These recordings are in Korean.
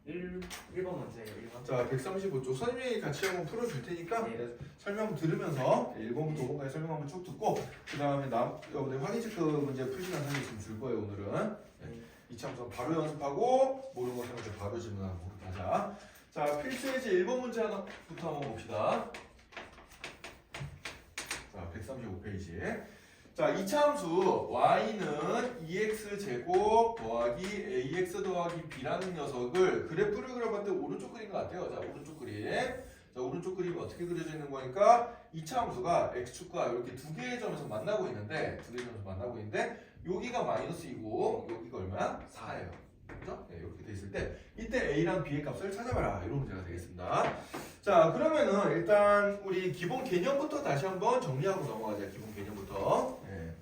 1번 문제예요. 1번. 자, 135쪽 선생님이 같이 한번 풀어줄 테니까 네. 설명 들으면서 1번부터 5번까지 설명 한번 쭉 듣고 그 다음에 여러분들 확인 체크 문제 풀 시간 선생님이 지금 줄 거예요 오늘은. 이참선 바로 연습하고 모르는 거 생각해 바로 질문하고 그렇게 하자. 자, 필수예제 1번 문제 하나부터 한번 봅시다. 자, 135페이지. 자, 이차함수 y는 2x제곱 더하기 ax 더하기 b라는 녀석을 그래프를 그려봤을 때 오른쪽 그림 같아요. 자, 오른쪽 그림. 자, 오른쪽 그림이 어떻게 그려져 있는 거니까 이차함수가 x축과 이렇게 두 개의 점에서 만나고 있는데 여기가 마이너스이고 여기가 얼마야? 4예요. 그죠? 네, 이렇게 돼 있을 때 이때 a랑 b의 값을 찾아봐라. 이런 문제가 되겠습니다. 자, 그러면은 일단 우리 기본 개념부터 다시 한번 정리하고 넘어가자. 기본 개념부터. 네.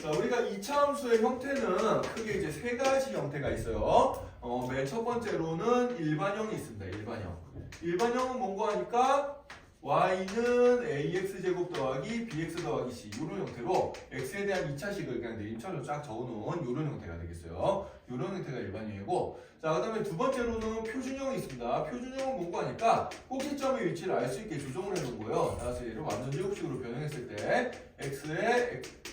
자, 우리가 이차함수의 형태는 크게 이제 세 가지 형태가 있어요. 맨 첫 번째로는 일반형이 있습니다. 일반형. 일반형은 뭔가 하니까 y는 ax제곱 더하기 bx 더하기 c 이런 형태로 x에 대한 2차식을 그냥 내림차로 쫙 적어놓은 이런 형태가 되겠어요. 이런 형태가 일반형이고, 자, 그 다음에 두 번째로는 표준형이 있습니다. 표준형은 뭔가 하니까 꼭지점의 위치를 알 수 있게 조정을 해놓은 거예요. 따라서 얘를 완전 제곱식으로 변형했을 때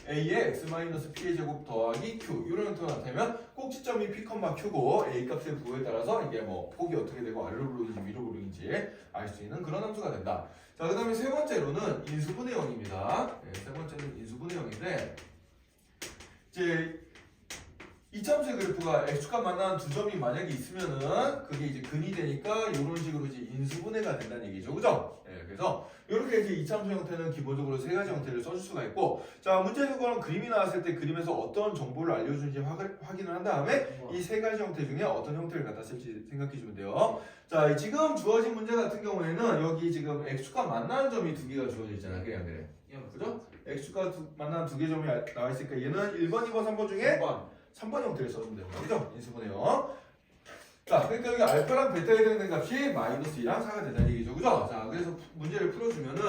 a의 x-p의 제곱 더하기 q 이런 형태가 나타나면 꼭지점이 p, q고 a 값의 부호에 따라서 이게 뭐 폭이 어떻게 되고 아래로 부르는지 위로 부르는지 알 수 있는 그런 함수가 된다. 자, 그 다음에 세 번째로는 인수분해형입니다. 네, 세 번째는 인수분해형인데 이제 이차함수의 그래프가 x축과 만나는 두 점이 만약에 있으면은 그게 이제 근이 되니까 이런 식으로 이제 인수분해가 된다는 얘기죠, 그죠? 네, 그래서 이렇게 이제 이차함수 형태는 기본적으로 세 가지 형태를 써줄 수가 있고, 자, 문제에서 그런 그림이 나왔을 때 그림에서 어떤 정보를 알려주는지 확인을 한 다음에 이 세 가지 형태 중에 어떤 형태를 갖다 쓸지 생각해 주면 돼요. 자, 지금 주어진 문제 같은 경우에는 여기 지금 x축과 만나는 점이 두 개가 주어져 있잖아, 그래 안 그래? 그죠? x축과 만나는 두 개 점이 나와 있으니까 얘는 1번, 2번, 3번 중에 3번 형태를 써주면 됩니다. 그죠? 인수분해요. 자, 그러니까 여기 알파랑 베타에 해당되는 값이 마이너스 2랑 4가 된다는 얘기죠. 그죠? 자, 그래서 문제를 풀어주면은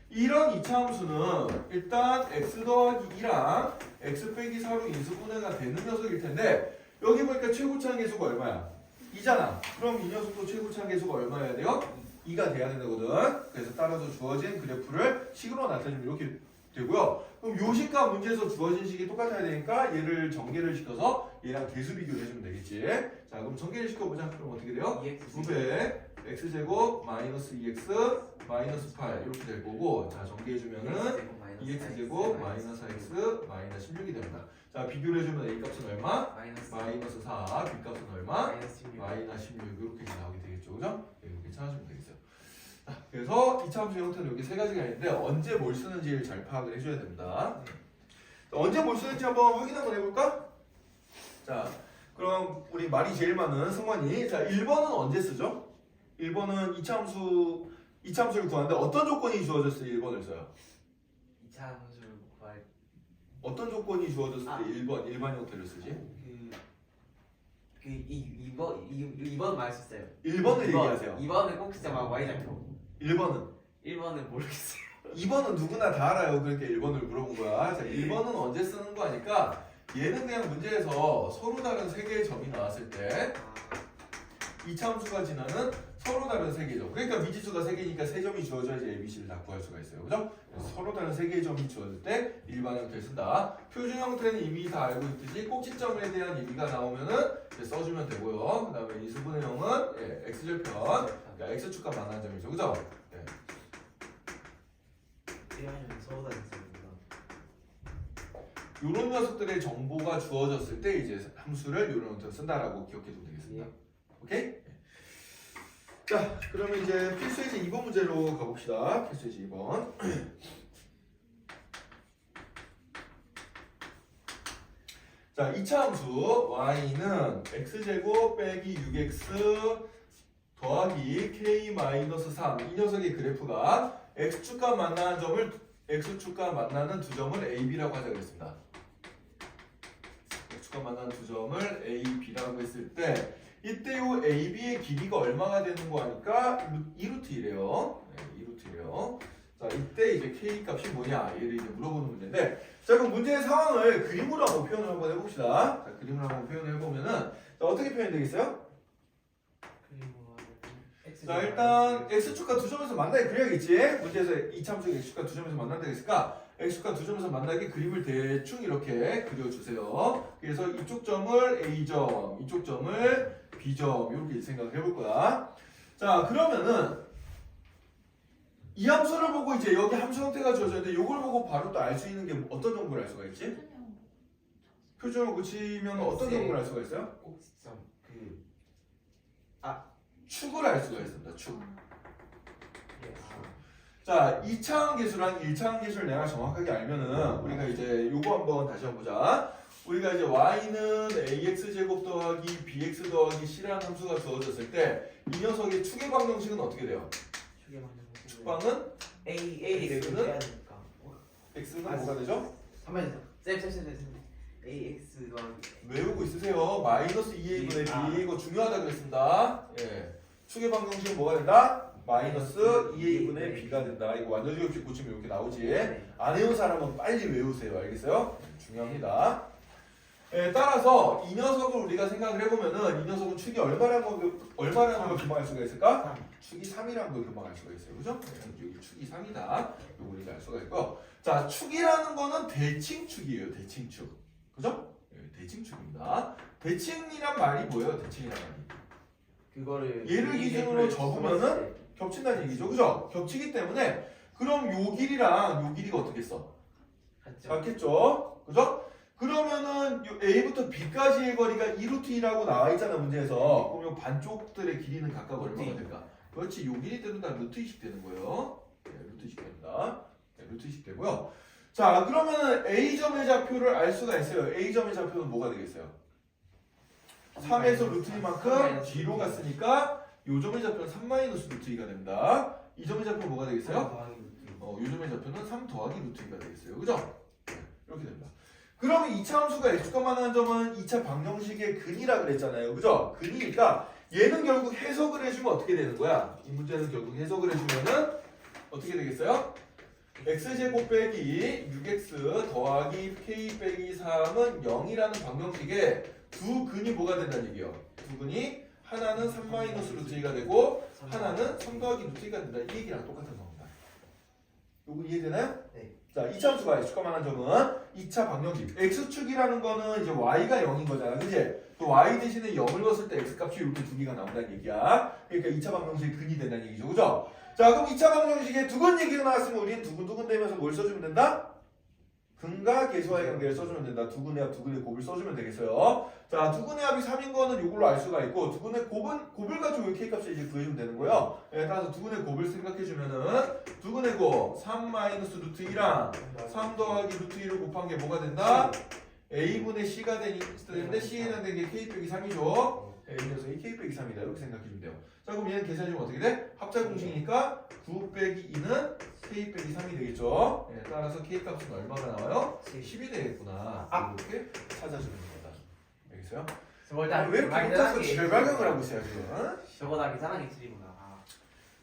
이런 이차함수는 일단 x 더하기 2랑 x 빼기 4로 인수분해가 되는 녀석일 텐데 여기 보니까 최고차항 계수가 얼마야? 2잖아. 그럼 이 녀석도 최고차항 계수가 얼마여야 돼요? 2가 돼야 된다거든. 그래서 따라서 주어진 그래프를 식으로 나타내면 이렇게 되고요. 그럼 요식과 문제에서 주어진 식이 똑같아야 되니까 얘를 전개를 시켜서 얘랑 계수 비교를 해주면 되겠지. 자, 그럼 전개를 시켜보자. 그럼 어떻게 돼요? 9배 x제곱 마이너스 2x 마이너스 8 이렇게 될 거고, 자, 전개해주면은 2x제곱 마이너스 4x 마이너스 16이 됩니다. 자, 비교를 해주면 a 값은 얼마? 마이너스 4, b 값은 얼마? 마이너스 16 이렇게 나오게 되겠죠. 그죠? 이렇게 찾아주면 되겠어요. 자, 그래서 이차함수 형태는 여기 세 가지가 있는데 언제 뭘 쓰는지를 잘 파악을 해줘야 됩니다. 언제 뭘 쓰는지 한번 확인 한번 해볼까? 자, 그럼 우리 말이 제일 많은 승관이, 자, 1번은 언제 쓰죠? 1번은 이차함수를 구하는데 어떤 조건이 주어졌을 때 1번을 써요? 이차함수를 구할 어떤 조건이 주어졌을 때 1번 일반 형태를 쓰지? 2번 말했어요. 1번을 얘기하세요. 2번은 꼭지점 y좌표. 1번은 모르겠어요. 2번은 누구나 다 알아요. 그러니까 1번을 물어본 거야. 자, 1번은 언제 쓰는 거 아니까 얘는 그냥 문제에서 서로 다른 세 개의 점이 나왔을 때 이차함수가 지나는 서로 다른 세 개죠. 그러니까 미지수가 세 개니까 세 점이 주어져야지 ABC를 다 구할 수가 있어요. 그죠? 그래서 서로 다른 세 개의 점이 주어질 때 일반 형태를 쓴다. 표준 형태는 이미 다 알고 있듯이 꼭지점에 대한 의미가 나오면은 이제 써주면 되고요. 그 다음에 인수분해형은 x절편, 그러니까 x축과 만나는 점이죠. 그죠? 네. 서로 다른 점이구나. 이런 녀석들의 정보가 주어졌을 때 이제 함수를 이런 형태로 쓴다라고 기억해두면 되겠습니다. 오케이? 자, 그러면 이제 필수예제 2번 문제로 가봅시다. 필수예제 2번. 자, 2차 함수 y는 x제곱 빼기 6x 더하기 k-3 이 녀석의 그래프가 x축과 만나는 두 점을 ab라고 하자 그랬습니다. x축과 만나는 두 점을 ab라고 했을 때 이때 요 AB의 길이가 얼마가 되는 거 하니까 2루트이래요. 네, 2루트이래요. 자, 이때 이제 K 값이 뭐냐? 얘를 이제 물어보는 문제인데, 자, 그럼 문제의 상황을 그림으로 한번 표현을 한번 해봅시다. 자, 그림을 한번 표현을 해보면은 자, 어떻게 표현이 되겠어요? 자, 일단 x축과 두 점에서 만나게 그려야겠지. 문제에서 이참수가 x축과 두 점에서 만난다 했으니까 x축과 두 점에서 만나게 그림을 대충 이렇게 그려주세요. 그래서 이쪽 점을 a점, 이쪽 점을 b점 이렇게 생각을 해볼 거야. 자, 그러면은 이 함수를 보고 이제 여기 함수 형태가 주어져 있는데 이걸 보고 바로 또 알 수 있는 게 어떤 정보를 알 수가 있지? 표준을 붙이면 어떤 정보를 알 수가 있어요? 꼭지점 축을 알 수가 있습니다. 축. 자, 2차항 계수랑 1차항 계수를 내가 정확하게 알면은 우리가 이제 요거 한번 다시 한번 보자. 우리가 이제 y는 ax 제곱 더하기 bx 더하기 c라는 함수가 주어졌을 때 이 녀석의 축의 방정식은 어떻게 돼요? 축방은 X는 x는 뭐가 되죠? 잠깐만요. 쌤. AX 더하기 외우고 있으세요. 마이너스 2a분의 b 이거 중요하다 그랬습니다. 예. 축의 방정식은 뭐가 된다? 마이너스 2a분의 b가 된다. 이거 완전주의식 고치면 이렇게 나오지. 안 외운 사람은 빨리 외우세요. 알겠어요? 중요합니다. 예, 따라서 이 녀석을 우리가 생각을 해보면은 이 녀석은 축이 얼마라는 걸 금방 알 수가 있을까? 축이 3이라는 걸 금방 알 수가 있어요. 그죠? 여기 축이 3이다. 이거 우리가 알 수가 있고. 자, 축이라는 거는 대칭축이에요. 대칭축. 그죠? 예, 대칭축입니다. 대칭이란 말이 뭐예요? 대칭이란 말이. 그거를 얘를 기준으로 접으면은 겹친다는 얘기죠. 그죠? 겹치기 때문에 그럼 요 길이랑 요 길이가 어떻게 써? 같겠죠? 그죠? 그러면은 요 A부터 B까지의 거리가 2루트 2라고 나와 있잖아 문제에서. 그럼 요 반쪽들의 길이는 각각 얼마가 될까? 그렇지. 요 길이들은 다 루트 20 되는 거예요. 네, 루트 20 됩니다. 네, 루트 20 되고요. 자, 그러면은 A점의 좌표를 알 수가 있어요. A점의 좌표는 뭐가 되겠어요? 3에서 루트 2만큼 뒤로 갔으니까 요 점의 좌표는 3 마이너스 루트 2가 됩니다. 이 점의 좌표는 뭐가 되겠어요? 요 점의 좌표는 3 더하기 루트 2가 되겠어요. 그죠? 네, 이렇게 됩니다. 그러면 2차 함수가 x값 만하는 점은 2차 방정식의 근이라 그랬잖아요. 그죠? 근이니까 얘는 결국 해석을 해주면 어떻게 되는 거야? 이 문제는 결국 해석을 해주면은 어떻게 되겠어요? x제곱 빼기 6x 더하기 k 빼기 3은 0이라는 방정식에 두 근이 뭐가 된다는 얘기예요. 두 근이 하나는 3 마이너스 루트 2가 되고 하나는 3 더하기 루트 2가 된다. 이 얘기랑 똑같은 겁니다. 요거 이해되나요? 네. 자, 2차 함수가 x값 만한 점은 2차 방정식. x축이라는 거는 이제 y가 0인 거잖아. 그지? 또 y 대신에 0을 넣었을 때 x값이 이렇게 두 개가 나온다는 얘기야. 그러니까 2차 방정식이 근이 된다는 얘기죠. 그죠? 자, 그럼 2차 방정식에 두근 얘기가 나왔으면 우리는 두근두근 되면서 뭘 써주면 된다? 근과 계수와의 관계를 써주면 된다. 두근의 합, 두근의 곱을 써주면 되겠어요. 자, 두근의 합이 3인 거는 이걸로 알 수가 있고 두근의 곱을 가지고 이 k값을 이제 구해주면 되는 거예요. 예, 따라서 두근의 곱을 생각해주면은 두근의 곱 3 마이너스 루트 2랑 3 더하기 루트 2를 곱한 게 뭐가 된다? a분의 c가 되는데 c에 해당되는 게 k 빼기 3이죠. 이 녀석이 k 빼기 3이다. 이렇게 생각해주면 돼요. 자, 그럼 얘는 계산해주면 어떻게 돼? 합작 공식이니까 9 빼기 2는 k 빼기 3이 되겠죠. 예, 따라서 k 값은 얼마가 나와요? 10이 되겠구나. 이렇게 찾아주는 겁니다. 알겠어요? 왜 이렇게 혼자서 질발견을 하고 있어요 지금? 어? 저보다 계산하기 틀리구나.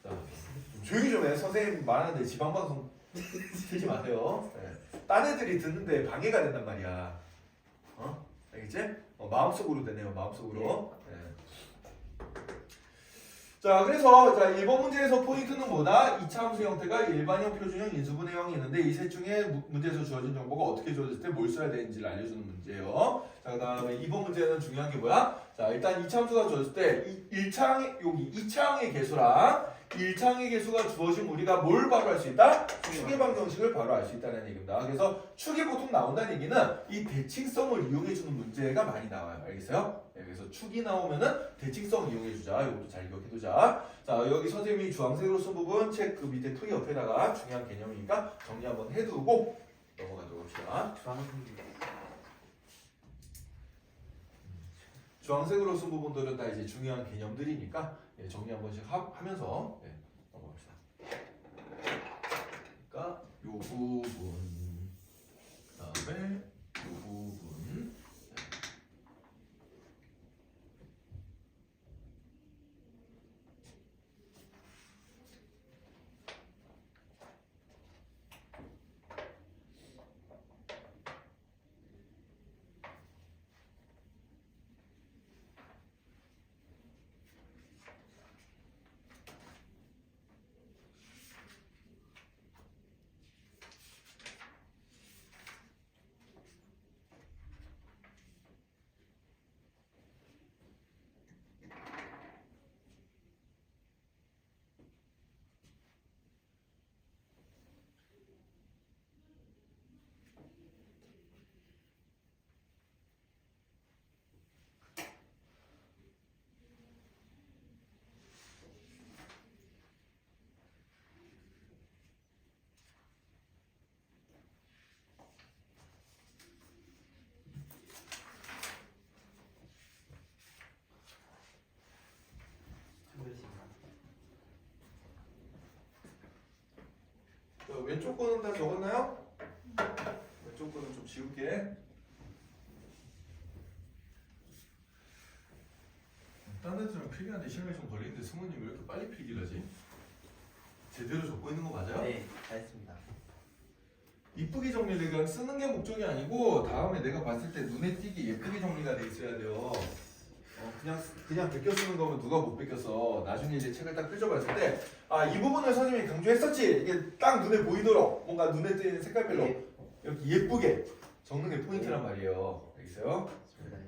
자, 좀 조용히 좀 해. 선생님 말하는데 지방방송 틀지 마세요. 예. 딴 애들이 듣는데 방해가 된단 말이야. 어? 알겠지? 마음속으로 되네요. 마음속으로. 예. 자, 그래서 자 1번 문제에서 포인트는 뭐다? 2차 함수 형태가 일반형, 표준형, 인수분해형이 있는데 이 셋 중에 문제에서 주어진 정보가 어떻게 주어졌을 때 뭘 써야 되는지를 알려주는 문제예요. 자, 그 다음에 2번 문제는 중요한 게 뭐야? 자, 일단 2차 함수가 주어졌을 때 1차항의 여기 2차항의 개수랑 1차항의 개수가 주어지면 우리가 뭘 바로 알 수 있다? 축의 방정식을 바로 알 수 있다는 얘기입니다. 그래서 축이 보통 나온다는 얘기는 이 대칭성을 이용해주는 문제가 많이 나와요. 알겠어요? 네, 그래서 축이 나오면은 대칭성 이용해주자. 이것도 잘 기억해두자. 자, 여기 선생님이 주황색으로 쓴 부분 책 그 밑에 풀이 옆에다가 중요한 개념이니까 정리 한번 해두고 넘어가도록 합시다. 주황색으로 쓴 부분들은 다 이제 중요한 개념들이니까 예, 정리 한 번씩 하면서 예, 넘어갑시다. 그러니까 요 부분, 그다음에 요 부분. 왼쪽 거는 다 적었나요? 왼쪽 거는 좀 지울게. 딴 애들은 필기하는데 시간이 좀 걸리는데 승우님 왜 이렇게 빨리 필기를 하지? 제대로 적고 있는 거 맞아요? 네, 잘했습니다. 이쁘게 정리를 그냥 쓰는 게 목적이 아니고 다음에 내가 봤을 때 눈에 띄게 예쁘게 정리가 돼 있어야 돼요. 그냥 베껴 쓰는 거면 누가 못 베껴서 나중에 이제 책을 딱 펼쳐봤을 때 아 이 부분을 선생님이 강조했었지 이게 딱 눈에 보이도록 뭔가 눈에 띄는 색깔별로 네. 이렇게 예쁘게 적는 게 포인트란 말이에요. 알겠어요? 좋습니다. 네.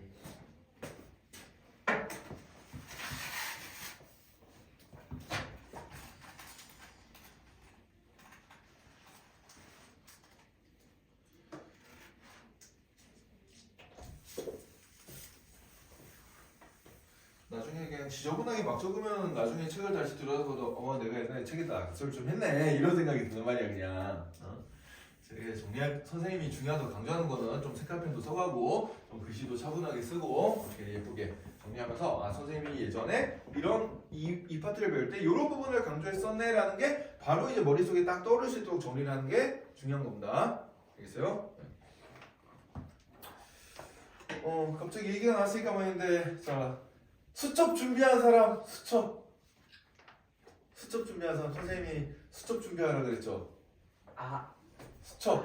나중에 그냥 지저분하게 막 적으면 나중에 책을 다시 들어서도 내가 옛날에 책에다 악수를 좀 했네 이런 생각이 드는 말이야 그냥. 되게 정리할 선생님이 중요하다고 강조하는 거는 좀 색깔펜도 써가고 좀 글씨도 차분하게 쓰고 이렇게 예쁘게 정리하면서 아 선생님이 예전에 이런 이 파트를 배울 때 이런 부분을 강조했었네라는 게 바로 이제 머릿속에 딱 떠오를 수 있도록 정리를 하는 게 중요한 겁니다. 알겠어요? 갑자기 얘기가 나왔으니까 말인데 자 수첩 준비한 사람 수첩 준비한 사람 선생님이 수첩 준비하라 그랬죠. 아, 수첩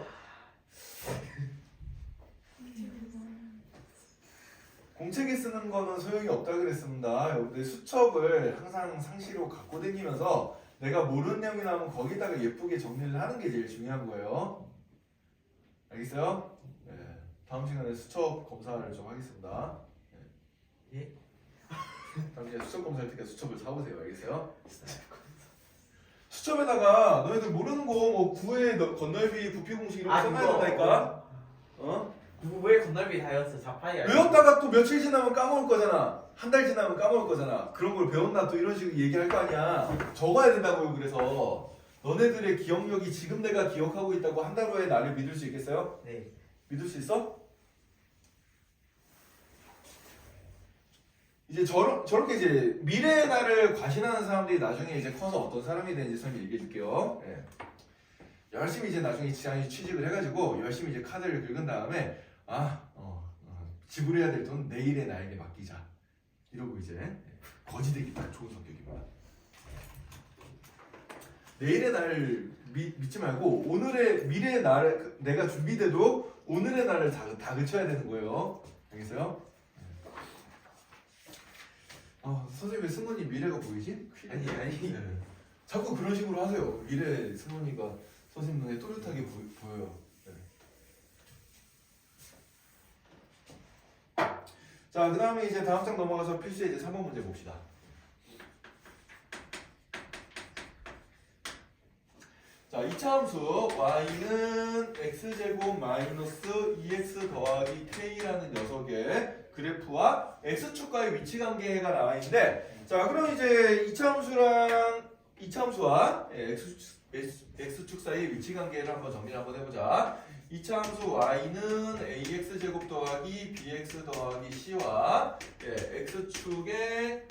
공책에 쓰는 거는 소용이 없다 그랬습니다. 여러분들 수첩을 항상 상시로 갖고 다니면서 내가 모르는 내용이 나오면 거기다가 예쁘게 정리를 하는 게 제일 중요한 거예요. 알겠어요? 네. 다음 시간에 수첩 검사를 좀 하겠습니다. 네. 예? 다음 시간에 수첩 검사할 때까지 수첩을 사오세요. 알겠어요? 수첩에다가 너희들 모르는 거 뭐 구의 건널비 부피 공식 이런 거 써놔야 된다니까. 왜 건널비 다이어트 자파이야? 외웠다가 또 며칠 지나면 까먹을 거잖아. 한 달 지나면 까먹을 거잖아. 그런 걸 배웠나 또 이런 식으로 얘기할 거 아니야. 적어야 된다고요. 그래서 너네들의 기억력이 지금 내가 기억하고 있다고 한 달 후에 나를 믿을 수 있겠어요? 네. 믿을 수 있어? 이제 저렇게 이제 미래의 나를 과신하는 사람들이 나중에 이제 커서 어떤 사람이 되는지 선생님이 얘기해 줄게요. 예. 열심히 이제 나중에 취직을 해가지고 열심히 이제 카드를 긁은 다음에 지불해야 될 돈 내일의 나에게 맡기자. 이러고 이제 거지되기 딱 좋은 성격입니다. 내일의 나를 믿지 말고 오늘의 미래의 나를 내가 준비돼도 오늘의 나를 다 그쳐야 되는 거예요. 알겠어요? 선생님 왜 승원이 미래가 보이지? 아니. 네. 자꾸 그런 식으로 하세요. 미래 승원이가 선생님 눈에 또렷하게 보여요. 네. 자, 그 다음에 이제 다음 장 넘어가서 필수의 이제 3번 문제 봅시다. 자, 이차함수 y는 x제곱 마이너스 2x 더하기 k라는 녀석의 그래프와 x축과의 위치관계가 나와 있는데 자 그럼 이제 이차함수와 x축 사이의 위치관계를 한번 정리를 한번 해보자. 이차함수 y는 ax제곱 더하기 bx 더하기 c와 x축의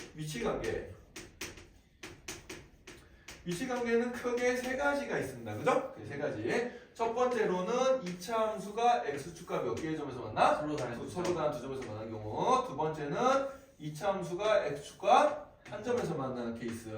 위치관계는 크게 세 가지가 있습니다. 그죠? 세 가지. 첫 번째로는 이차 함수가 x축과 몇 개의 점에서 만나? 서로 다른 두 점에서 만난 경우. 두 번째는 이차 함수가 x축과 한 점에서 만나는 케이스.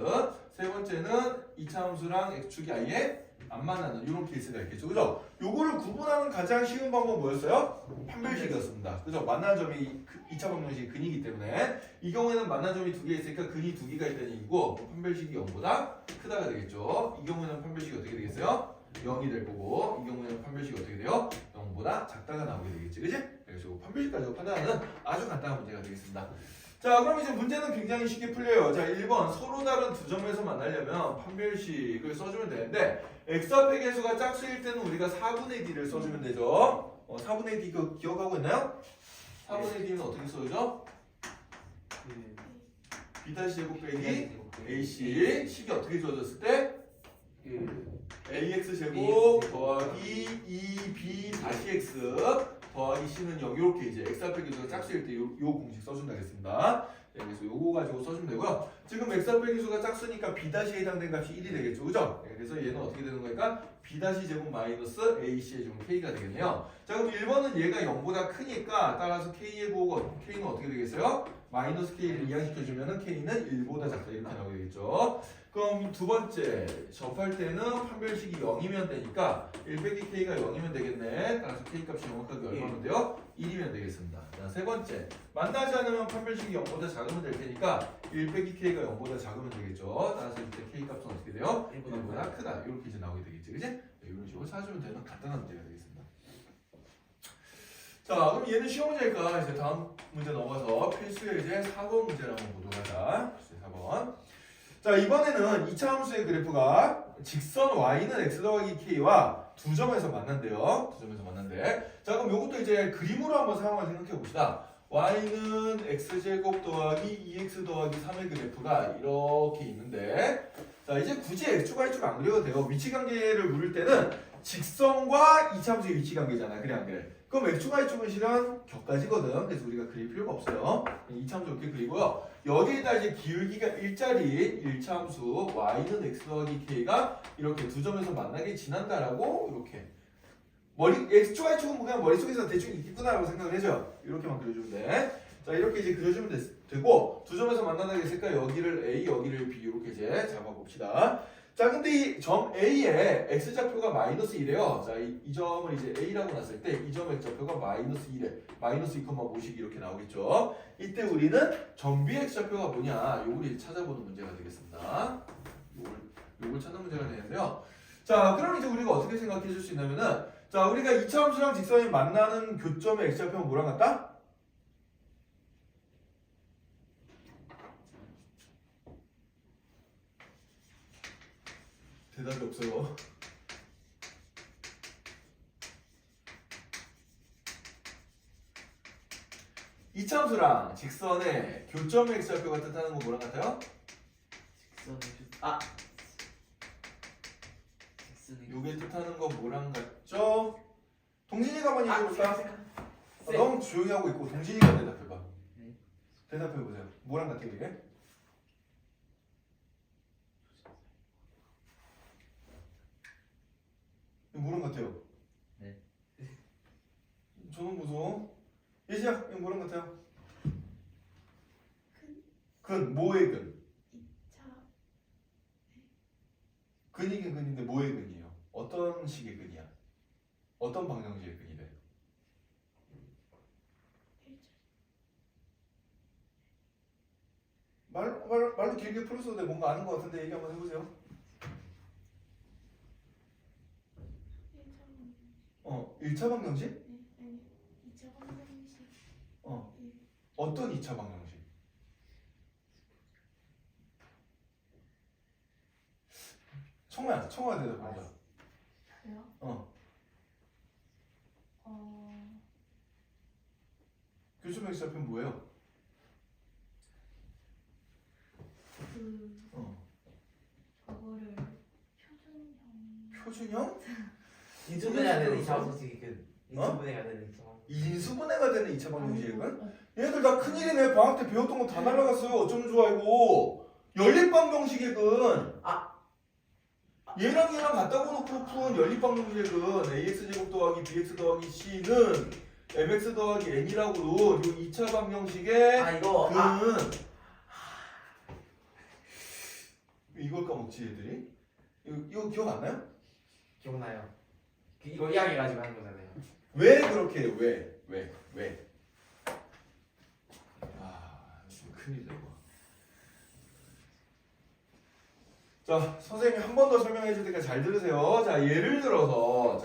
세 번째는 이차 함수랑 x축이 아예 안 만나는 이런 케이스가 있겠죠. 그죠? 요거를 구분하는 가장 쉬운 방법은 뭐였어요? 판별식이었습니다. 그죠? 만난 점이 2차 방정식이 근이기 때문에 이 경우에는 만난 점이 두 개 있으니까 근이 두 개가 있다는 얘기고 판별식이 0보다 크다가 되겠죠. 이 경우에는 판별식이 어떻게 되겠어요? 0이 될 거고 이 경우에는 판별식이 어떻게 돼요? 0보다 작다가 나오게 되겠지. 그지? 그래서 판별식 가지고 판단하는 아주 간단한 문제가 되겠습니다. 자 그럼 이제 문제는 굉장히 쉽게 풀려요. 자 1번 서로 다른 두 점에서 만나려면 판별식을 써주면 되는데 x합의 개수가 짝수일 때는 우리가 4분의 d를 써주면 되죠. 4분의 d 그거 기억하고 있나요? 4분의 d는 어떻게 써주죠? b-제곱 빼기 ac 식이 어떻게 주어졌을 때? ax제곱 더하기 2b-x 더하기 c는 0 이렇게 이제 x합의 개수가 짝수일 때 요 공식 써준다겠습니다. 그래서 요거 가지고 써주면 되고요. 지금 x 합 배기수가 짝수니까 b-에 해당되는 값이 1이 되겠죠, 그죠? 그래서 얘는 어떻게 되는 거니까 b-제곱 마이너스 ac의 제곱 k가 되겠네요. 자, 그럼 1번은 얘가 0보다 크니까 따라서 k의 곱은 k는 어떻게 되겠어요? 마이너스 k를 이항시켜주면은 k는 1보다 작다 이렇게 나오게 되겠죠. 그럼 두 번째 접할 때는 판별식이 0이면 되니까 1 빼기 k가 0이면 되겠네. 따라서 k 값이 정확하게 얼마면 돼요? 1이면 되겠습니다. 자, 세 번째 만나지 않으면 판별식이 0보다 작으면 될 테니까 1 빼기 k가 0보다 작으면 되겠죠. 따라서 이때 k 값은 어떻게 돼요? 1보다 크다. 이렇게 이제 나오게 되겠지, 그지? 네, 이런 식으로 찾으면 되는 간단한 문제가 되겠습니다. 자, 그럼 얘는 쉬운 문제니까 이제 다음 문제 넘어가서 필수의 이제 4번 문제를 한번 보도록 하자. 필수의 4번. 자, 이번에는 2차 함수의 그래프가 직선 y는 x 더하기 k와 두 점에서 만난대요. 두 점에서 만난대. 자, 그럼 이것도 이제 그림으로 한번 상황을 생각해 봅시다. y는 x제곱 더하기 2x 더하기 3의 그래프가 이렇게 있는데, 자, 이제 굳이 x축 y축 안 그려도 돼요. 위치관계를 물을 때는 직선과 2차 함수의 위치관계잖아. 그래 안 그래? 그럼 x축 y축은 실은 격가지거든. 그래서 우리가 그릴 필요가 없어요. 2차 함수 이렇게 그리고요. 여기에다 이제 기울기가 1짜리 1차 함수 y는 x 더하기 k가 이렇게 두 점에서 만나게 지난다라고 이렇게 x축 y축은 그냥 머릿속에서 대충 있구나라고 생각을 해줘. 이렇게만 그려주면 돼. 자, 이렇게 이제 그려주면 되고 두 점에서 만나게 됐으니까 여기를 a 여기를 b 이렇게 이제 잡아봅시다. 자, 근데 이 점 A에 x좌표가 마이너스 1이에요. 자, 이 점을 이제 A라고 놨을 때 이 점 x좌표가 마이너스 1에 마이너스 2,5씩 이렇게 나오겠죠. 이때 우리는 점 B x좌표가 뭐냐? 요걸 이제 찾아보는 문제가 되겠습니다. 요걸 찾는 문제가 되는데요. 자, 그럼 이제 우리가 어떻게 생각해 줄 수 있냐면은, 자, 우리가 2차 함수랑 직선이 만나는 교점의 x좌표는 뭐랑 같다? 대답이 없어요. 이차함수랑 직선의 교점의 x좌표가 뜻하는 건 뭐랑 같아요? 직선의 요게 뜻하는 건 뭐랑 같죠? 동진이가 한번 얘기해볼까? 너무 조용히 하고 있고 동진이가 대답해봐. 네. 대답해보세요. 뭐랑 같아 이게? 뭐랑 같아요? 네. 저는 무서워. 예지야, 이거 뭐랑 같아요? 근, 뭐의 근? 2차 근이긴 근인데 뭐의 근이에요? 어떤 식의 근이야? 어떤 방정식의 근이 돼? 1차 말로 길게 풀어서도 돼. 뭔가 아는 것 같은데 얘기 한번 해보세요. 1차 방정식? 네, 아니 2차 방정식 어떤 2차 방정식? 청아야 대답해보자. 저요? 교점의 x좌표는 뭐예요? 저거를 표준형? 인수분해가 되는 2차 함수식이 인수분해가 되는 2차 함수. 인수분해가 되는 2차 방정식은? 얘들 다 큰일이네. 방학 때 배웠던 거 다 날라갔어요. 어쩌면 좋아 이거. 연립방정식의 근. 얘랑 갖다 놓고 푼 연립방정식의 근 ax 제곱 더하기 bx 더하기 c는 mx 더하기 n이라고 요 2차 방정식의 이거 근. 이걸 까먹지 얘들이? 이거 기억 안 나요? 기억나요? 이거 이야기해가지고 하는 거잖아요. 왜 그렇게 해요? 왜? 큰일이다 이거. 자, 선생님이 한 번 더 설명해 줄 테니까 잘 들으세요. 자, 예를 들어서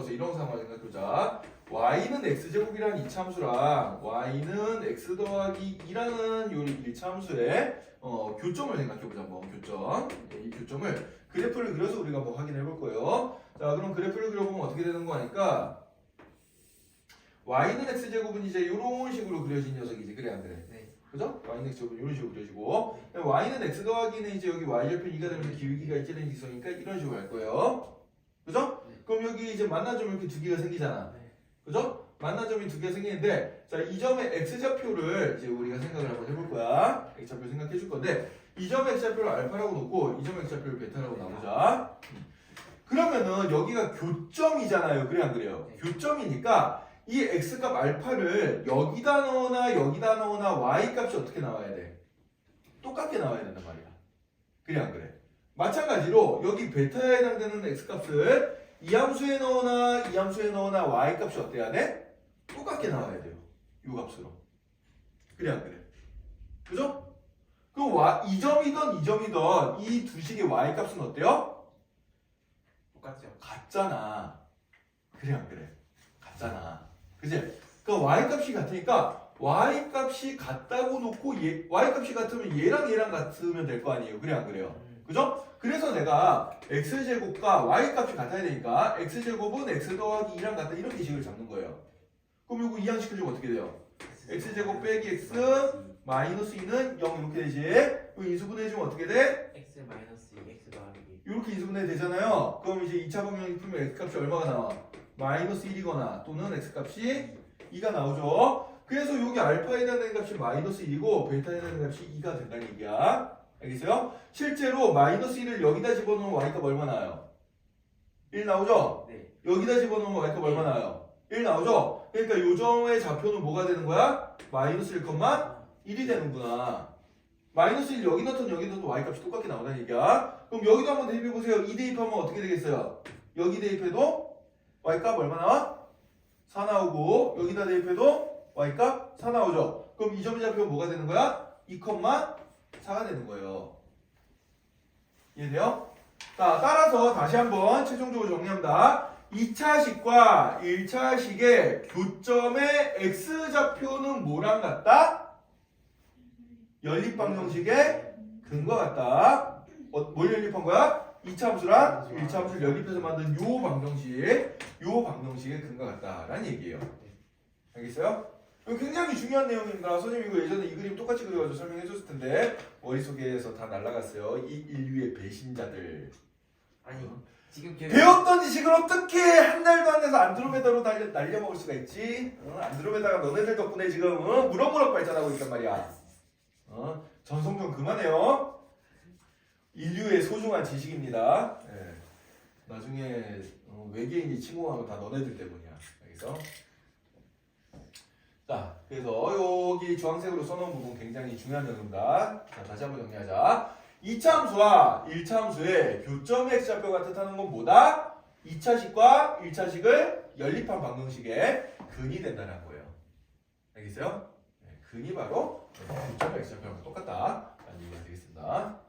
이런 상황을 생각해보자. y는 x제곱이라는 이차함수랑 y는 x 더하기 2라는 요 1차함수의 교점을 생각해보자. 한번 교점. 이 교점을 그래프를 그려서 우리가 한번 확인해 볼 거예요. 자, 그럼 그래프를 그려보면 어떻게 되는 거 하니까 y는 x제곱은 이제 이런 식으로 그려진 녀석이지. 그래 안 그래? 네. 그죠? y는 x제곱은 이런 식으로 그려지고 y는 x 더하기는 이제 여기 y절편 2가 되면서 기울기가 있지는 직선이니까 이런 식으로 할 거예요. 그죠? 네. 그럼 여기 이제 만나주면 이렇게 두 개가 생기잖아. 네. 그죠? 만난 점이 두 개 생기는데 자, 이 점의 x좌표를 이제 우리가 생각을 한번 해볼 거야. x좌표 생각해 줄 건데 이 점의 x좌표를 알파라고 놓고 이 점의 x좌표를 베타라고 나누자. 그러면은 여기가 교점이잖아요. 그래 안 그래요? 교점이니까 이 x값 알파를 여기다 넣으나 y 값이 어떻게 나와야 돼? 똑같게 나와야 된단 말이야. 그래 안 그래? 마찬가지로 여기 베타에 해당되는 x값을 이 함수에 넣으나 y 값이 어때야 돼? 똑같게 나와야 돼요. 이 값으로. 그래 안 그래? 그죠? 그럼 이 점이든 이 두 식의 y 값은 어때요? 똑같죠. 같잖아. 그래 안 그래? 같잖아. 그지? 그 y 값이 같으니까 y 값이 같다고 놓고 y 값이 같으면 얘랑 같으면 될 거 아니에요. 그래 안 그래요? 그죠? 그래서 내가 x제곱과 y 값이 같아야 되니까 x제곱은 x 더하기 2랑 같다 이렇게 식을 잡는 거예요. 그럼 이거 이항시켜주면 어떻게 돼요? x제곱 빼기 x 마이너스 2는 0 이렇게 되지. 그럼 인수분해해주면 어떻게 돼? x 마이너스 2 x 더하기 이렇게 인수분해 되잖아요. 그럼 이제 2차 방정식 풀면 x값이 얼마가 나와? 마이너스 1이거나 또는 x값이 2가 나오죠. 그래서 여기 알파에 해당되는 값이 마이너스 1이고 베타에 해당되는 값이 2가 된다는 얘기야. 알겠어요? 실제로 마이너스 1을 여기다 집어넣으면 y값 얼마 나와요? 1 나오죠? 네. 여기다 집어넣으면 y값 얼마 나와요? 1 나오죠? 그러니까 요점의 좌표는 뭐가 되는 거야? 마이너스 1,1이 되는구나. 마이너스 1 여기 넣든 여기 넣어도 y값이 똑같게 나오다는 얘기야. 그럼 여기도 한번 대입해보세요. 2 대입하면 어떻게 되겠어요? 여기 대입해도 y값 얼마 나와? 4 나오고 여기다 대입해도 y값 4 나오죠? 그럼 이 점의 좌표는 뭐가 되는 거야? 2,4가 되는 거예요. 이해돼요? 자, 따라서 다시 한번 최종적으로 정리합니다. 2차식과 1차식의 교점의 x좌표는 뭐랑 같다? 연립방정식의 근과 같다. 뭘 연립한 거야? 2차 함수랑 1차 함수를 연립해서 만든 요 방정식의 근과 같다라는 얘기예요. 알겠어요? 이거 굉장히 중요한 내용입니다. 선생님 이거 예전에 이 그림 똑같이 그려가지고 설명해 줬을 텐데 머릿속에서 다 날라갔어요. 이 인류의 배신자들. 아니 지금 배웠던 지식을 어떻게 한 달도 안 돼서 안드로메다로 날려먹을 수가 있지? 안드로메다가 너네들 덕분에 지금 무럭무럭 발전하고 있단 말이야. 전송 좀 그만해요. 인류의 소중한 지식입니다. 네. 나중에 외계인이 침공하면 다 너네들 때문이야. 알겠어? 자, 그래서 여기 주황색으로 써놓은 부분 굉장히 중요한 내용입니다. 자, 다시 한번 정리하자. 2차 함수와 1차 함수의 교점의 x좌표가 뜻하는 건 뭐다? 2차식과 1차식을 연립한 방정식의 근이 된다는 거예요. 알겠어요? 네, 근이 바로 교점의 x좌표랑 똑같다. 라는 얘기가 되겠습니다.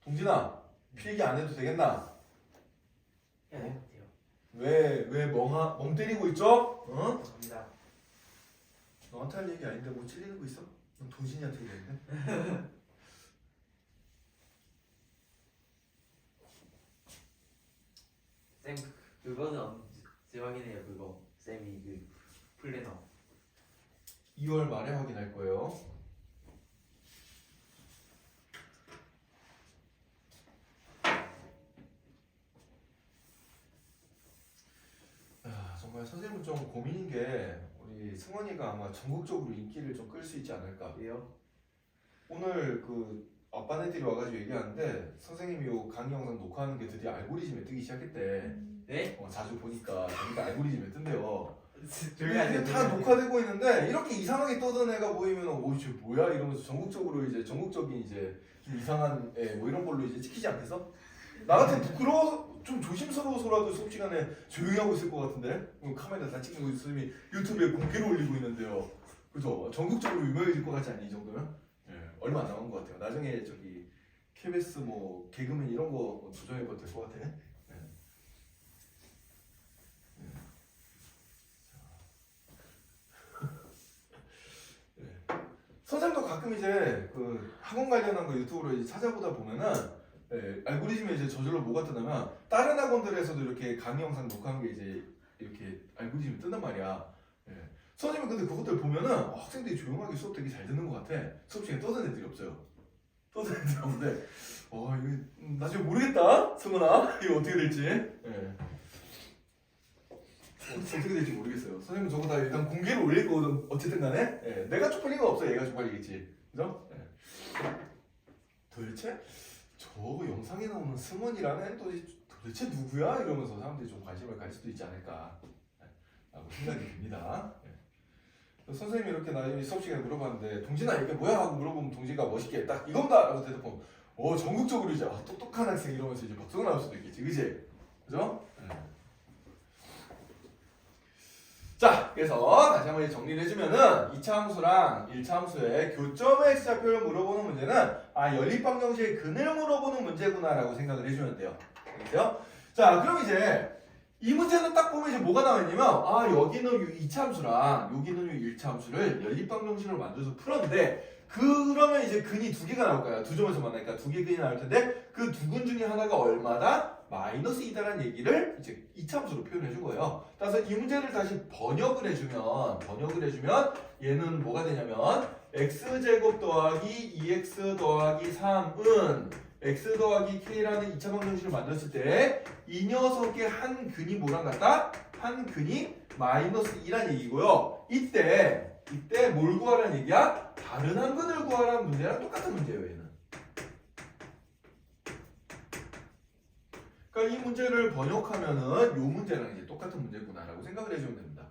동진아, 필기 안 해도 되겠나? 해야 돼요. 왜 멍 때리고 있죠? 응? 감사합니다. 너한테 할 얘기 아닌데 뭐 찔리는 거 있어? 넌 동진이한테 얘기했네? 쌤 그거는 언제 확인해요? 그거 쌤이 그 플래너 2월 말에 확인할 거예요. 정말 선생님은 좀 고민인 게 우리 승원이가 아마 전국적으로 인기를 좀 끌 수 있지 않을까. 왜요? 오늘 그 아빠네들이 와가지고 얘기하는데 선생님이 요 강의 영상 녹화하는 게 드디어 알고리즘에 뜨기 시작했대. 네? 자주 보니까 알고리즘에 뜬대요. 조용히 하세요. 이게 다 녹화되고 있는데 이렇게 이상하게 떠든 애가 보이면 쟤 뭐야 이러면서 전국적인 이제 좀 이상한 애 뭐 이런 걸로 이제 찍히지 않겠어? 나 같은 부끄러워 좀 조심스러워서라도 수업 시간에 조용히 하고 있을 것 같은데 카메라 다 찍는 거 선생님이 유튜브에 공개로 올리고 있는데요. 그죠? 전국적으로 유명해질 것 같지 않니 이 정도면? 예, 얼마 안 남은 것 같아요. 나중에 저기 KBS 뭐 개그맨 이런 거 조정해봐도 될 것 같아. 선생님도 가끔 이제 그 학원 관련한 거 유튜브로 이제 찾아보다 보면은 알고리즘에 이제 저절로 뭐가 뜨냐면 다른 학원들에서도 이렇게 강의 영상 녹화한 게 이제 이렇게 알고리즘이 뜬단 말이야. 선생님은 근데 그것들 보면은 학생들이 조용하게 수업 되게 잘 듣는 것 같아. 수업 시간에 떠드는 애들이 없어요. 떠드는 애들이 없는데 이거 나중에 모르겠다 승훈아 이거 어떻게 될지. 어떻게 될지 모르겠어요. 선생님 저거 다 일단 공개로 올릴 거거든. 어쨌든 간에 예, 내가 쪽팔린 건 없어. 얘가 쪽팔리겠지. 그죠? 예. 도대체 저 영상에 나오는 승원이라는 애는 도대체 누구야? 이러면서 사람들이 좀 관심을 가질 수도 있지 않을까 라고 생각이 듭니다. 예. 선생님이 이렇게 나중에 수업 시간에 물어봤는데 동진아 이게 뭐야? 하고 물어보면 동진이가 멋있게 딱 이겁니다! 라고 대답하면 전국적으로 이제 똑똑한 학생 이러면서 이제 박수가 나올 수도 있겠지. 그지? 그죠? 예. 자, 그래서 다시 한번 정리를 해주면은 2차 함수랑 1차 함수의 교점의 X좌표를 물어보는 문제는 연립방정식의 근을 물어보는 문제구나라고 생각을 해주면 돼요. 알겠어요? 자, 그럼 이제 이 문제는 딱 보면 이제 뭐가 나와있냐면 여기는 2차 함수랑 여기는 1차 함수를 연립방정식으로 만들어서 풀었는데 그러면 이제 근이 두 개가 나올 거야. 두 점에서 만나니까 두 개 근이 나올 텐데 그 두 근 중에 하나가 얼마다? 마이너스 2다라는 얘기를 이제 2차 함수로 표현해 준 거예요. 따라서 이 문제를 다시 번역을 해주면 얘는 뭐가 되냐면 x제곱 더하기 2x 더하기 3은 x 더하기 k라는 2차 방정식을 만들었을 때 이 녀석의 한 근이 뭐랑 같다? 한 근이 마이너스 2라는 얘기고요. 이때 뭘 구하라는 얘기야? 다른 한 근을 구하라는 문제랑 똑같은 문제예요. 얘는. 그러니까 이 문제를 번역하면은 이 문제랑 이제 똑같은 문제구나라고 생각을 해주면 됩니다.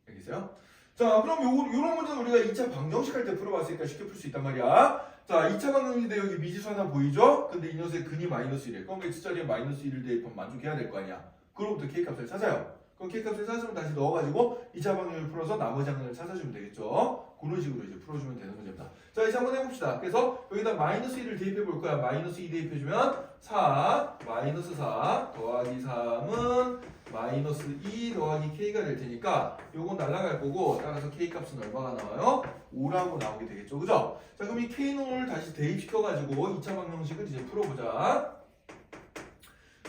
알겠어요? 자, 그럼 요런 문제는 우리가 2차 방정식 할 때 풀어봤으니까 쉽게 풀 수 있단 말이야. 자, 2차 방정식인데 여기 미지수 하나 보이죠? 근데 이 녀석의 근이 마이너스 1이래. 그럼 x자리에 마이너스 1을 대입하면 만족해야 될 거 아니야. 그로부터 k값을 찾아요. 그럼 k값을 찾으면 다시 넣어가지고 2차 방정식을 풀어서 나머지 항을 찾아주면 되겠죠. 그런 식으로 이제 풀어주면 되는 문제입니다. 자, 이제 한번 해봅시다. 그래서 여기다 마이너스 1을 대입해 볼 거야. 마이너스 2 대입해주면 4, 마이너스 4 더하기 3은 마이너스 2 더하기 k가 될 테니까 요건 날아갈 거고 따라서 k 값은 얼마가 나와요? 5라고 나오게 되겠죠. 그죠? 자, 그럼 이 k놈을 다시 대입시켜가지고 2차 방정식을 이제 풀어보자.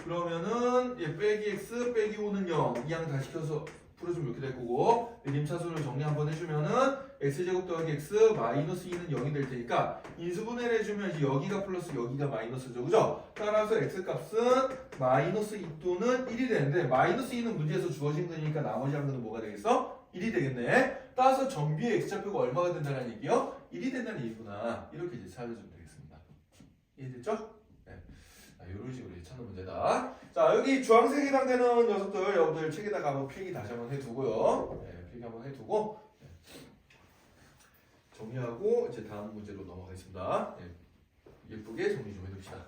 그러면은 빼기 x 빼기 5는 0 이 양 다 시켜서 풀어주면 이렇게 될 거고 내림차순을 정리 한번 해주면은 x제곱 더하기 x 마이너스 2는 0이 될 테니까 인수분해를 해주면 이제 여기가 플러스 여기가 마이너스죠. 그죠? 따라서 x값은 마이너스 2 또는 1이 되는데 마이너스 2는 문제에서 주어진 거니까 나머지 한 거는 뭐가 되겠어? 1이 되겠네. 따라서 정비의 x좌표가 얼마가 된다는 얘기요? 1이 된다는 얘기구나. 이렇게 이제 찾아주면 되겠습니다. 이해됐죠? 이런 식으로 찾는 문제다. 자, 여기 주황색에 해당되는 녀석들 여러분들 책에다가 한번 필기 다시 한번 해두고요. 필기 한번 해두고 정리하고 이제 다음 문제로 넘어가겠습니다. 예쁘게 정리 좀 해둡시다.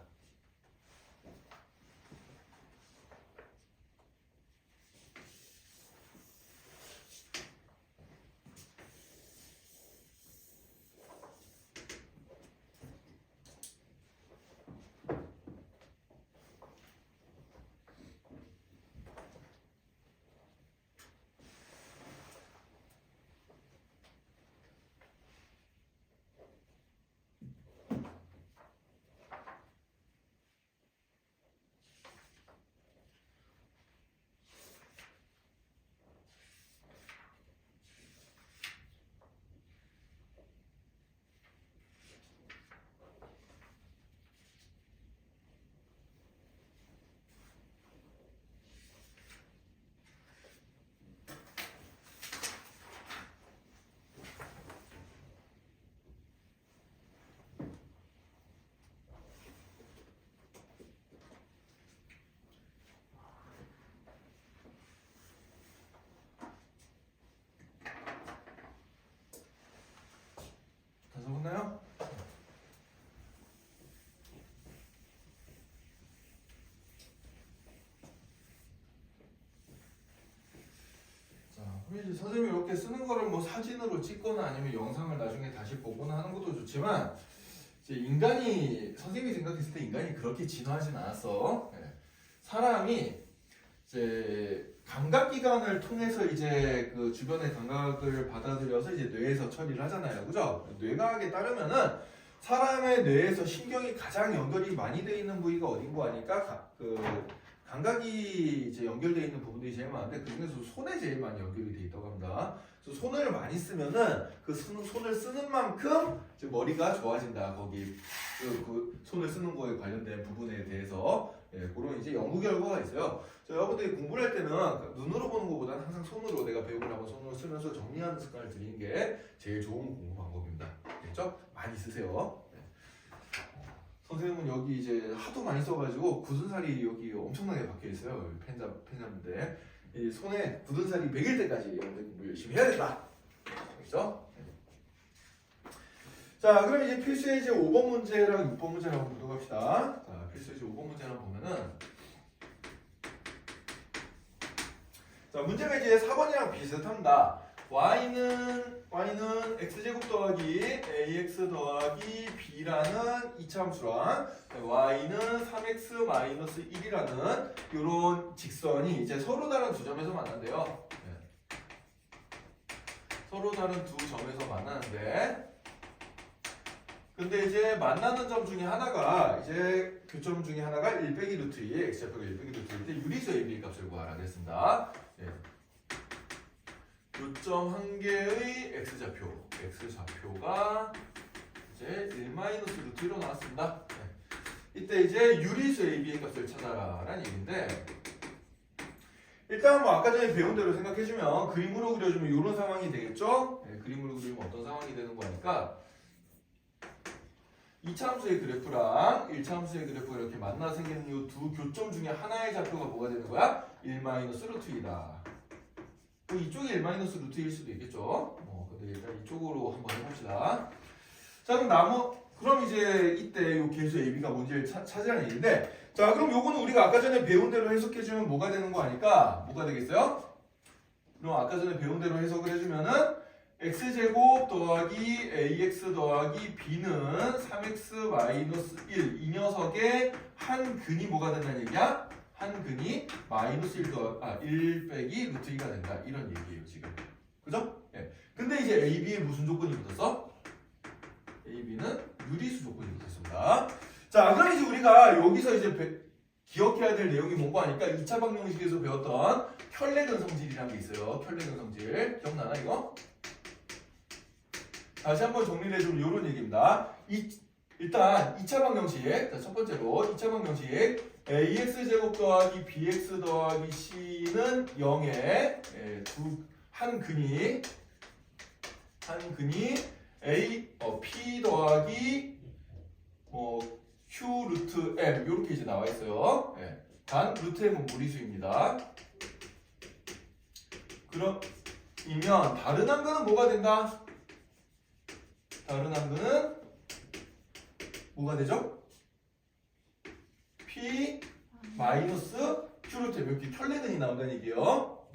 다 적었나요? 자, 이제 선생님이 이렇게 쓰는 거를 뭐 사진으로 찍거나 아니면 영상을 나중에 다시 보거나 하는 것도 좋지만 이제 인간이 선생님이 생각했을 때 인간이 그렇게 진화하진 않았어. 사람이 이제 감각기관을 통해서 이제 그 주변의 감각을 받아들여서 이제 뇌에서 처리를 하잖아요. 그죠? 뇌과학에 따르면은 사람의 뇌에서 신경이 가장 연결이 많이 되어 있는 부위가 어딘 거 아니까 그 감각이 이제 연결되어 있는 부분들이 제일 많은데 그 중에서 손에 제일 많이 연결이 되어 있다고 합니다. 그래서 손을 많이 쓰면은 그 손을 쓰는 만큼 이제 머리가 좋아진다. 거기 그 손을 쓰는 거에 관련된 부분에 대해서 그런 이제 연구 결과가 있어요. 여러분들이 공부를 할 때는 눈으로 보는 것보다는 항상 항상 손으로 내가 배우고 나면 손으로 쓰면서 정리하는 습관을 들이는 게 제일 좋은 공부 방법입니다. 됐죠? 많이 쓰세요. 네. 선생님은 여기 이제 하도 많이 써가지고 굳은 살이 여기 엄청나게 박혀 있어요. 펜잡인데 이 손에 굳은 살이 배길 때까지 여러분들 공부 열심히 해야 된다. 알겠죠? 자, 그럼 이제 필수 예제 5번 문제랑 6번 문제를 한번 보도록 합시다. 자, 필수 예제 5번 문제를 보면은 자, 문제가 이제 4번이랑 비슷합니다. y는 x제곱 더하기 ax 더하기 b라는 이차함수랑 y는 3x 마이너스 1이라는 이런 직선이 이제 서로 다른 두 점에서 만난대요. 네. 서로 다른 두 점에서 만나는데 근데 이제 만나는 점 중에 하나가 이제 교점 중에 하나가 1 빼기 루트 2 x좌표가 1 빼기 루트 2인데 유리수 AB 값을 구하라 그랬습니다. 예. 교점 한 개의 x좌표가 이제 1 마이너스 루트 1로 나왔습니다. 예. 이때 이제 유리수 AB의 값을 찾아라라는 얘기인데 일단 뭐 아까 전에 배운 대로 생각해주면 그림으로 그려주면 이런 상황이 되겠죠? 예, 그림으로 그리면 어떤 상황이 되는 거니까 2차 함수의 그래프랑 1차 함수의 그래프가 이렇게 만나 생기는 이 두 교점 중에 하나의 좌표가 뭐가 되는 거야? 1 마이너스 루트 2다. 이쪽이 1 마이너스 루트 1일 수도 있겠죠? 근데 일단 이쪽으로 한번 해봅시다. 자, 그럼 이제 이때 이 계수 AB가 뭔지를 찾으라는 얘기인데 자, 그럼 요거는 우리가 아까 전에 배운 대로 해석해주면 뭐가 되는 거 아닐까? 뭐가 되겠어요? 그럼 아까 전에 배운 대로 해석을 해주면은 x제곱 더하기 ax 더하기 b는 3x 마이너스 1 이 녀석의 한 근이 뭐가 된다는 얘기야? 한 근이 마이너스 1 빼기 루트 2가 된다 이런 얘기예요 지금. 그죠? 예. 근데 이제 AB에 무슨 조건이 붙었어? AB는 유리수 조건이 붙었습니다. 자, 그럼 이제 우리가 여기서 이제 기억해야 될 내용이 뭔가 하니까 2차 방정식에서 배웠던 켤레근 성질이라는 게 있어요. 켤레근 성질 기억나나 이거? 다시 한번 정리를 해주면 이런 얘기입니다. 일단 2차 방정식, 첫 번째로 2차 방정식 ax제곱 더하기 bx 더하기 c는 0의 한 근이 p 더하기 q 루트 m 이렇게 이제 나와 있어요. 단 루트 m은 무리수입니다. 그러면 다른 한근은 뭐가 된다? 다른 한근은 뭐가 되죠? P 마이너스 Q 루트 M 이렇게 켤레근이 나온다는 얘기예요.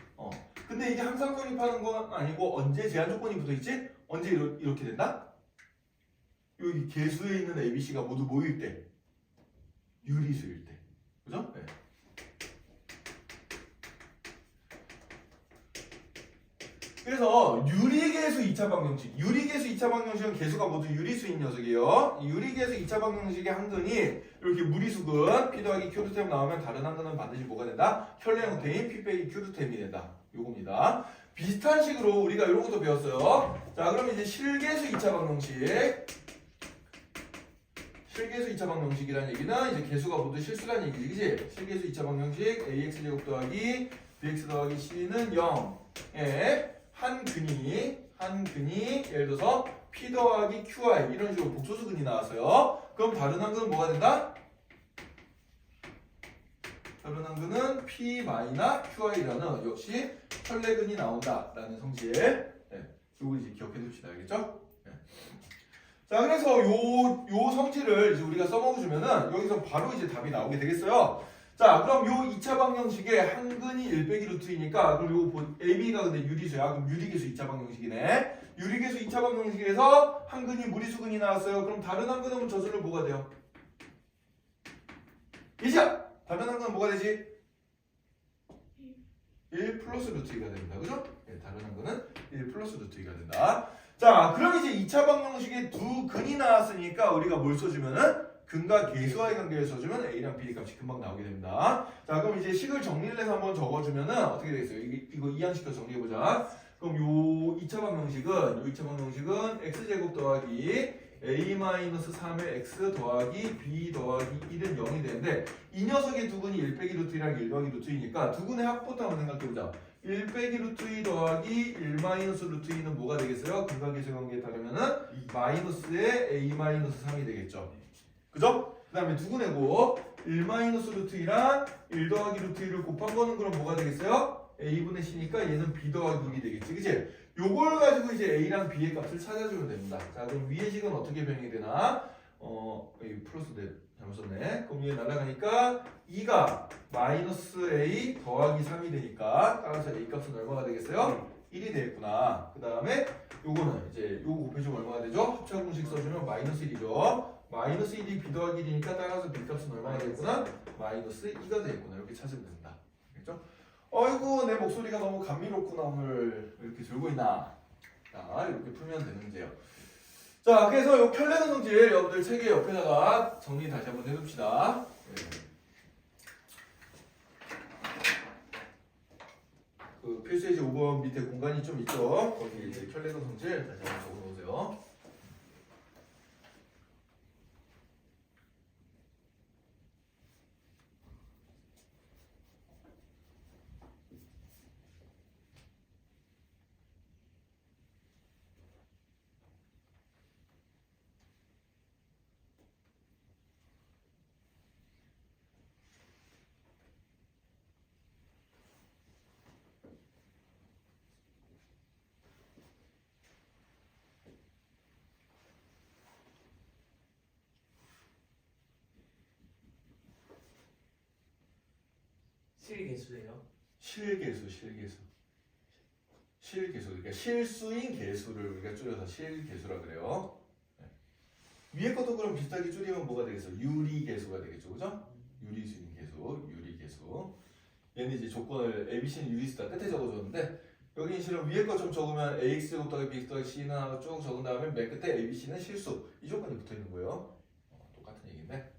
근데 이게 항상 성립하는 건 아니고 언제 제한 조건이 붙어있지? 언제 이렇게 된다? 여기 계수에 있는 ABC가 모두 모일 때 유리수일 때 그죠? 네. 그래서 유리계수 2차 방정식 유리계수 2차 방정식은 계수가 모두 유리수인 녀석이에요. 유리계수 2차 방정식의 한근이 이렇게 무리수근 P 더하기 Q 루트 M 나오면 다른 한근은 반드시 뭐가 된다? 켤레 형태인 P 빼기 Q 루트 M이 된다. 요겁니다. 비슷한 식으로 우리가 이런 것도 배웠어요. 자, 그럼 이제 실계수 2차 방정식 실계수 2차 방정식이라는 얘기는 이제 계수가 모두 실수라는 얘기지, 그지? 실계수 2차 방정식 AX제곱 더하기 BX 더하기 C는 0에 한 근이 예를 들어서 P 더하기 QI 이런 식으로 복소수근이 나왔어요. 그럼 다른 한근은 뭐가 된다? 다른 한근은 P 마이너 QI라는 역시 켤레근이 나온다라는 성질. 요거 이제 기억해 둡시다. 알겠죠? 자, 그래서 요 성질을 이제 우리가 써먹어주면은 여기서 바로 이제 답이 나오게 되겠어요. 자, 그럼 요 2차 방정식에 한근이 1 빼기 루트이니까 그럼 요 AB가 근데 유리수야. 그럼 유리계수 2차 방정식이네. 유리계수 2차 방정식에서 한근이 무리수근이 나왔어요. 그럼 다른 한근은 저절로 뭐가 돼요? 이자! 다른 한근은 뭐가 되지? 1 플러스 루트 2가 됩니다. 그죠? 네, 다른 한근은 1 플러스 루트 2가 된다. 자, 그럼 이제 2차 방정식에 두 근이 나왔으니까 우리가 뭘 써주면은 근과 계수와의 관계를 써주면 A랑 B 값이 금방 나오게 됩니다. 자, 그럼 이제 식을 정리를 해서 한번 적어주면은 어떻게 되겠어요? 이거 이항시켜 정리해보자. 그럼 요 2차 방정식은 x제곱 더하기 a-3의 x 더하기 b 더하기 1은 0이 되는데 이 녀석의 두 근이 1 빼기 루트 1이랑 1 더하기 루트 2니까 두 근의 합부터 한번 생각해보자. 1 빼기 루트 2 더하기 1 마이너스 루트 2는 뭐가 되겠어요? 근각계수 관계에 따르면은 마이너스의 a 마이너스 3이 되겠죠. 그죠? 그 다음에 누구 내고 1 마이너스 루트 2랑 1 더하기 루트 2를 곱한 거는 그럼 뭐가 되겠어요? a분의 c니까 얘는 b 더하기 6이 되겠지. 그치? 요걸 가지고 이제 a랑 b의 값을 찾아주면 됩니다. 자, 그럼 위의 식은 어떻게 변형이 되나? 여기 플러스 잘못 썼네. 그럼 위에 날아가니까 2가 마이너스 a 더하기 3이 되니까 따라서 a 값은 얼마가 되겠어요? 1이 되겠구나. 그 다음에 요거는 이제 요거 곱해주면 얼마가 되죠? 합차 공식 써주면 마이너스 1이죠. 마이너스 1이 b 더하기 1이니까 따라서 b 값은 얼마가 되겠구나? 마이너스 2가 되겠구나. 이렇게 찾으면 된다. 알겠죠? 어이구 내 목소리가 너무 감미롭구나. 오늘 왜 이렇게 들고 있나? 자, 이렇게 풀면 되는 문제예요. 자, 그래서 요 편례는 성질 여러분들 책의 옆에다가 정리 다시 한번 해둡시다. 그 필수예제 5번 밑에 공간이 좀 있죠. 거기 이제 편례는 성질 다시 한번 적어놓으세요. 실계수예요. 실계수. 그러니까 실수인 계수를 우리가 줄여서 실계수라 그래요. 네. 위에 것도 그럼 비슷하게 줄이면 뭐가 되겠어? 유리계수가 되겠죠, 그죠? 유리수인 유리계수. 얘는 이제 조건을 ABC는 유리수다 끝에 적어줬는데 여기 실은 위에 거 좀 적으면 AX 곱하기 B 곱하기 C는 하고 쭉 적은 다음에 맨 끝에 ABC는 실수 이 조건이 붙어 있는 거예요. 똑같은 얘기인데.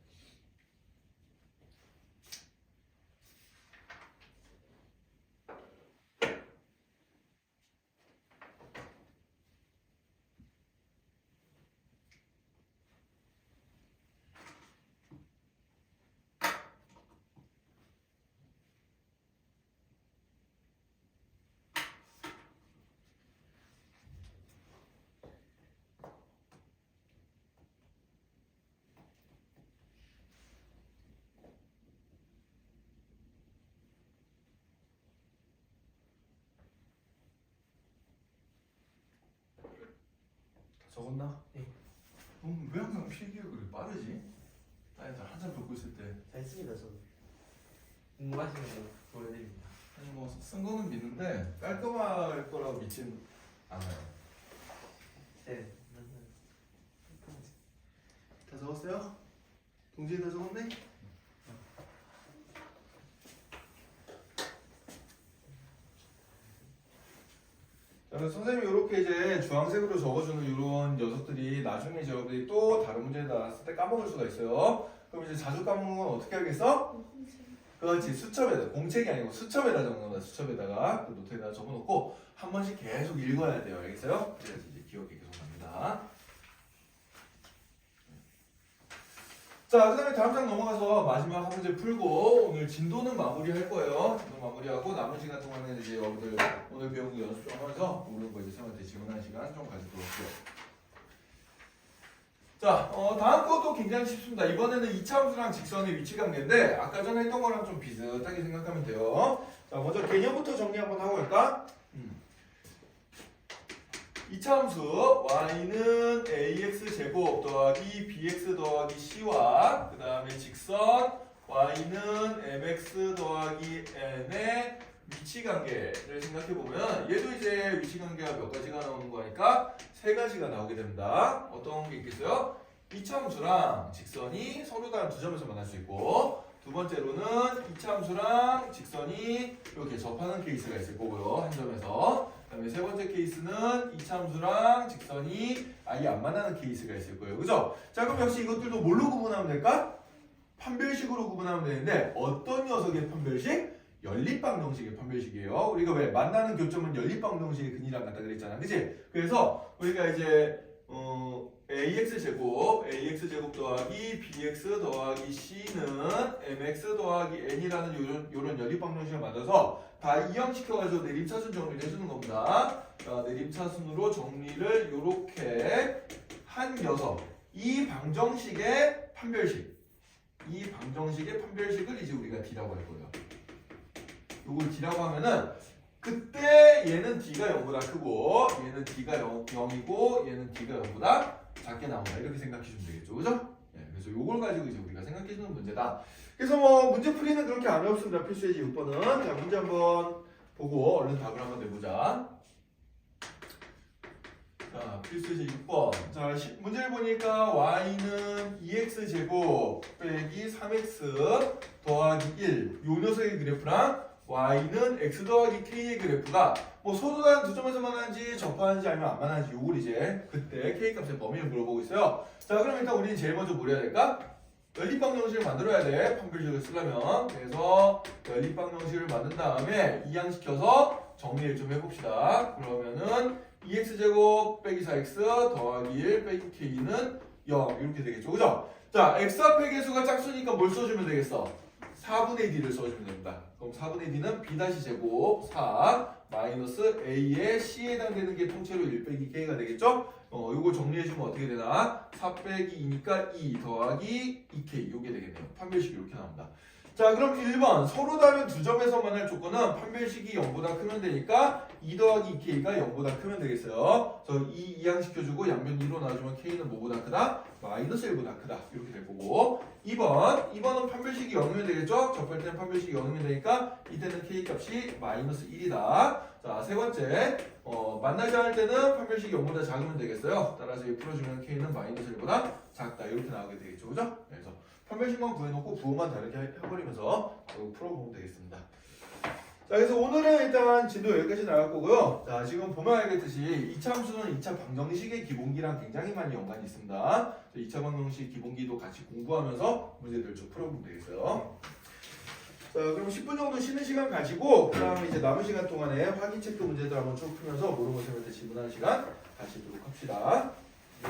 적었나? 네. 왜 항상 필기가 그렇게 빠르지? 아니, 한참 적고 있을 때. 잘 씁니다 저는. 궁금하시면 보여드립니다. 아니 뭐 쓴 거는 믿는데 깔끔할 거라고 믿진 않아요. 네. 다 적었어요? 동진이 다 적었네? 자, 그래서 선생님이 이렇게 이제 주황색으로 적어주는 이런 녀석들이 나중에 이제 여러분들이 또 다른 문제에 나왔을 때 까먹을 수가 있어요. 그럼 이제 자주 까먹는 건 어떻게 하겠어? 그렇지, 수첩에다, 공책이 아니고 수첩에다 적는 거다. 수첩에다가 그 노트에다 적어놓고 한 번씩 계속 읽어야 돼요. 알겠어요? 그래서 이제 기억이 계속 납니다. 자, 그 다음에 다음 장 넘어가서 마지막 한 문제 풀고 오늘 진도는 마무리할 거예요. 진도 마무리하고 남은 시간 동안에 이제 여러분들 오늘 배운 거 연습 좀 하면서 모르는 거 이제 선생님한테 질문하는 시간 좀 가지도록 할게요. 자, 다음 것도 굉장히 쉽습니다. 이번에는 이차함수랑 직선의 위치 관계인데 아까 전에 했던 거랑 좀 비슷하게 생각하면 돼요. 자, 먼저 개념부터 정리 한번 하고 갈까? 이차함수 y는 ax 제곱 더하기 bx 더하기 c와 그 다음에 직선 y는 mx 더하기 n의 위치 관계를 생각해 보면 얘도 이제 위치 관계가 몇 가지가 나오는 거니까 세 가지가 나오게 됩니다. 어떤 게 있겠어요? 이차함수랑 직선이 서로 다른 두 점에서 만날 수 있고 두 번째로는 이차함수랑 직선이 이렇게 접하는 케이스가 있을 거고요. 한 점에서. 그다음에 세 번째 케이스는 이차함수랑 직선이 아예 안 만나는 케이스가 있을 거예요. 그죠? 자, 그럼 역시 이것들도 뭘로 구분하면 될까? 판별식으로 구분하면 되는데 어떤 녀석의 판별식? 연립방정식의 판별식이에요. 우리가 왜 만나는 교점은 연립방정식의 근이랑 같다 그랬잖아. 그치? 그래서 우리가 이제 AX 제곱 더하기 BX 더하기 C는 MX 더하기 N이라는 요런 연립방정식을 만들어서 다 이항시켜가지고 내림차순 정리를 해주는 겁니다. 자, 내림차순으로 정리를 요렇게 한 녀석. 이 방정식의 판별식을 이제 우리가 D라고 할 거예요. 요걸 D라고 하면은 그때 얘는 D가 0보다 크고 얘는 D가 0이고 얘는 D가 0보다 작게 나온다. 이렇게 생각해 주면 되겠죠. 그죠? 네, 그래서 요걸 가지고 이제 우리가 생각해 주는 문제다. 그래서 뭐 문제 풀이는 그렇게 안 어렵습니다. 필수예지 6번은. 자, 문제 한번 보고 얼른 답을 한번 내보자. 자, 필수예지 6번. 자, 문제를 보니까 y는 2x제곱 빼기 3x 더하기 1. 요 녀석의 그래프랑 y는 x 더하기 k의 그래프가 뭐 소수단 두 점에서 만나는지 접하는지 아니면 안 만나는지 요걸 이제 그때 k 값의 범위를 물어보고 있어요. 자, 그럼 일단 우리는 제일 먼저 뭘 해야 될까? 연립방정식을 만들어야 돼. 판별식을 쓰려면. 그래서 연립방정식을 만든 다음에 이항시켜서 정리를 좀 해봅시다. 그러면은 2x제곱 빼기 4x 더하기 1 빼기 k는 0 이렇게 되겠죠. 그죠? 자, x 앞의 개수가 짝수니까 뭘 써주면 되겠어? 4분의 d를 써주면 됩니다. 그럼 4분의 d는 b-제곱 4 마이너스 a의 c에 해당되는 게 통째로 1 빼기 k가 되겠죠? 요거 정리해주면 어떻게 되나? 4 빼기 2니까 2 더하기 2k 요게 되겠네요. 판별식이 이렇게 나옵니다. 자, 그럼 1번 서로 다른 두 점에서 만날 조건은 판별식이 0보다 크면 되니까 2 더하기 2k가 0보다 크면 되겠어요. 그래서 2 이항시켜주고 양변 2로 나눠주면 k는 뭐보다 크다? 마이너스 1보다 크다. 이렇게 될 거고 2번은 판별식이 0이면 되겠죠? 접할 때는 판별식이 0이면 되니까 이때는 k 값이 마이너스 1이다. 자, 세 번째 만나지 않을 때는 판별식이 0보다 작으면 되겠어요. 따라서 이 풀어주면 k는 마이너스 1보다 작다. 이렇게 나오게 되겠죠. 그죠? 그래서 판별식만 구해놓고 부호만 다르게 해버리면서 풀어보면 되겠습니다. 자, 그래서 오늘은 일단 진도 여기까지 나갈 거고요. 자, 지금 보면 알겠듯이 2차 함수는 2차 방정식의 기본기랑 굉장히 많이 연관이 있습니다. 2차 방정식 기본기도 같이 공부하면서 문제들 좀 풀어보면 되겠어요. 자, 그럼 10분 정도 쉬는 시간 가지고 그 다음에 이제 남은 시간 동안에 확인체크 문제들 한번 쭉 풀면서 모르는 것에 대해 질문하는 시간 가지도록 합시다. 네.